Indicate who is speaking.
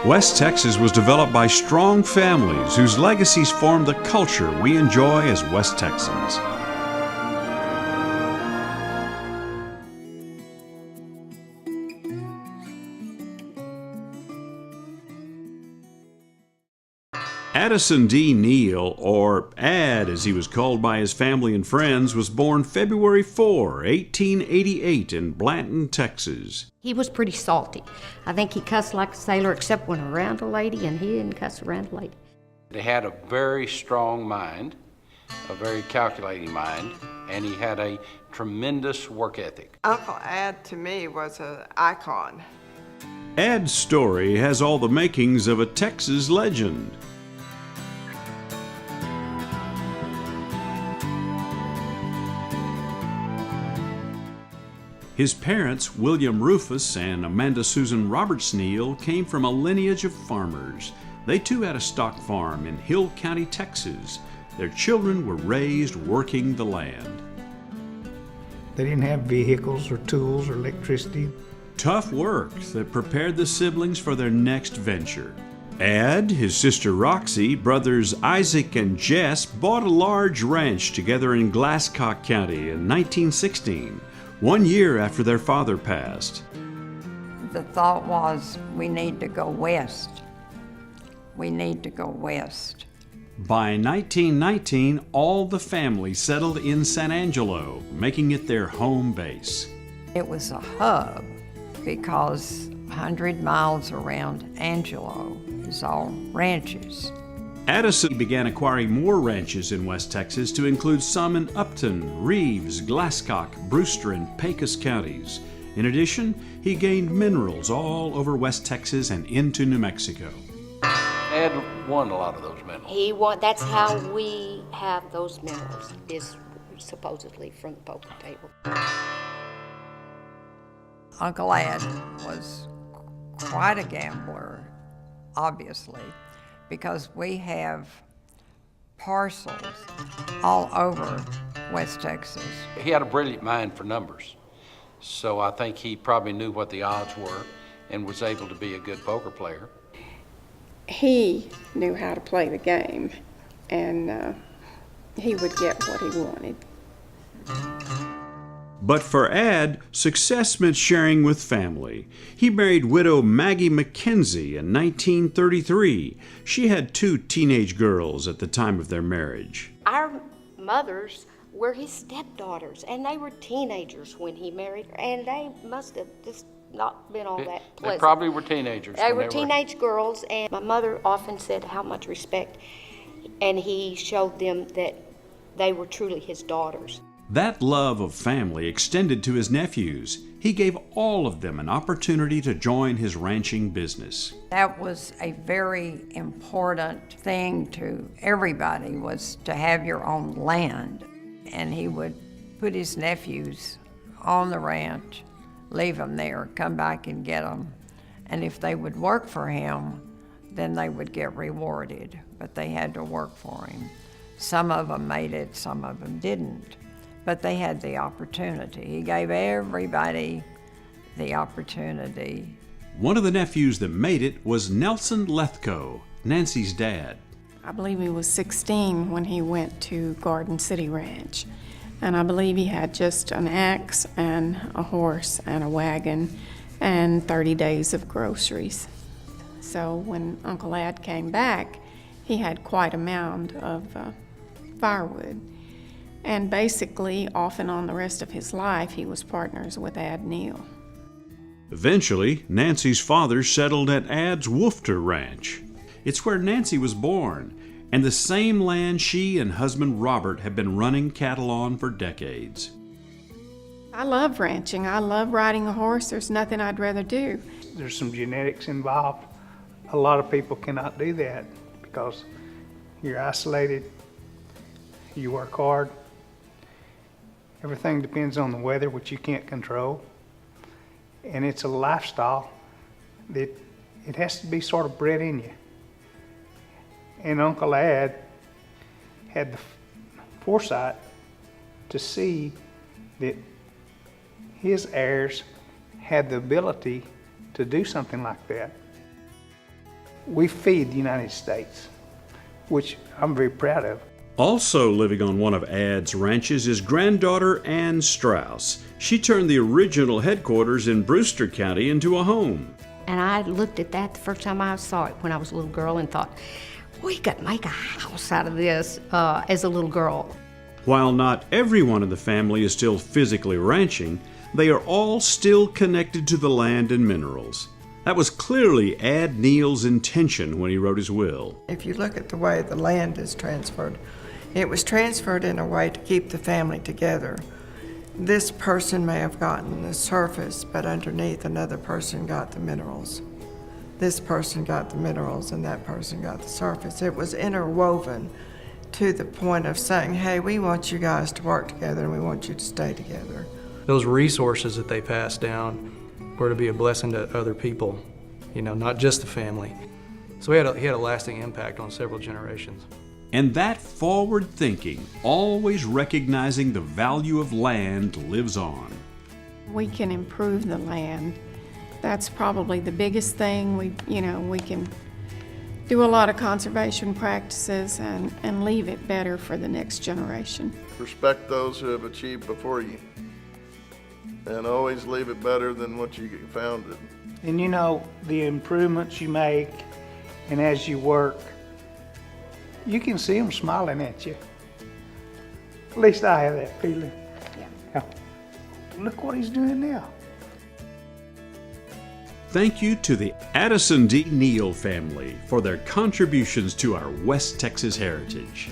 Speaker 1: West Texas was developed by strong families whose legacies form the culture we enjoy as West Texans. Addison D. Neal, or Ad as he was called by his family and friends, was born February 4, 1888 in Blanton, Texas.
Speaker 2: He was pretty salty. I think he cussed like a sailor except when around a lady, and he didn't cuss around a lady.
Speaker 3: He had a very strong mind, a very calculating mind, and he had a tremendous work ethic.
Speaker 4: Uncle Ad to me was an icon.
Speaker 1: Ad's story has all the makings of a Texas legend. His parents, William Rufus and Amanda Susan Roberts Neal, came from a lineage of farmers. They too had a stock farm in Hill County, Texas. Their children were raised working the land.
Speaker 5: They didn't have vehicles or tools or electricity.
Speaker 1: Tough work that prepared the siblings for their next venture. Ad, his sister Roxy, brothers Isaac and Jess bought a large ranch together in Glasscock County in 1916. 1 year after their father passed.
Speaker 6: The thought was, we need to go west. We need to go west.
Speaker 1: By 1919, all the family settled in San Angelo, making it their home base.
Speaker 6: It was a hub because 100 miles around Angelo is all ranches.
Speaker 1: Addison began acquiring more ranches in West Texas to include some in Upton, Reeves, Glasscock, Brewster, and Pecos counties. In addition, he gained minerals all over West Texas and into New Mexico.
Speaker 3: Ed won a lot of those minerals.
Speaker 2: He won. That's how we have those minerals, is supposedly from the poker table.
Speaker 6: Uncle Ad was quite a gambler, obviously, because we have parcels all over West Texas.
Speaker 3: He had a brilliant mind for numbers, so I think he probably knew what the odds were and was able to be a good poker player.
Speaker 7: He knew how to play the game, and he would get what he wanted.
Speaker 1: But for Ad, success meant sharing with family. He married widow Maggie McKenzie in 1933. She had 2 teenage girls at the time of their marriage.
Speaker 2: Our mothers were his stepdaughters, and they were teenagers when he married her, and they must have just not been all that pleasant.
Speaker 3: They probably were teenagers.
Speaker 2: They were teenage girls, and my mother often said how much respect, and he showed them that they were truly his daughters.
Speaker 1: That love of family extended to his nephews. He gave all of them an opportunity to join his ranching business.
Speaker 6: That was a very important thing to everybody, was to have your own land. And he would put his nephews on the ranch, leave them there, come back and get them. And if they would work for him, then they would get rewarded, but they had to work for him. Some of them made it, some of them didn't. But they had the opportunity. He gave everybody the opportunity.
Speaker 1: One of the nephews that made it was Nelson Lethco, Nancy's dad.
Speaker 7: I believe he was 16 when he went to Garden City Ranch. And I believe he had just an axe and a horse and a wagon and 30 days of groceries. So when Uncle Ad came back, he had quite a mound of firewood. And basically, off and on the rest of his life, he was partners with Ad Neal.
Speaker 1: Eventually, Nancy's father settled at Ad's Woofter Ranch. It's where Nancy was born, and the same land she and husband Robert have been running cattle on for decades.
Speaker 7: I love ranching. I love riding a horse. There's nothing I'd rather do.
Speaker 5: There's some genetics involved. A lot of people cannot do that because you're isolated, you work hard. Everything depends on the weather, which you can't control. And it's a lifestyle that it has to be sort of bred in you. And Uncle Ad had the foresight to see that his heirs had the ability to do something like that. We feed the United States, which I'm very proud of.
Speaker 1: Also living on one of Ad's ranches is granddaughter Ann Strauss. She turned the original headquarters in Brewster County into a home.
Speaker 2: And I looked at that the first time I saw it when I was a little girl and thought, we could make a house out of this as a little girl.
Speaker 1: While not everyone in the family is still physically ranching, they are all still connected to the land and minerals. That was clearly Ad Neal's intention when he wrote his will.
Speaker 4: If you look at the way the land is transferred, it was transferred in a way to keep the family together. This person may have gotten the surface, but underneath another person got the minerals. This person got the minerals and that person got the surface. It was interwoven to the point of saying, hey, we want you guys to work together and we want you to stay together.
Speaker 8: Those resources that they passed down were to be a blessing to other people, you know, not just the family. So he had a lasting impact on several generations.
Speaker 1: And that forward thinking, always recognizing the value of land, lives on.
Speaker 7: We can improve the land. That's probably the biggest thing. We can do a lot of conservation practices and leave it better for the next generation.
Speaker 9: Respect those who have achieved before you, and always leave it better than what you found it.
Speaker 5: And you know, the improvements you make and as you work, you can see them smiling at you. At least I have that feeling. Yeah. Look what he's doing now.
Speaker 1: Thank you to the Addison D. Neal family for their contributions to our West Texas heritage.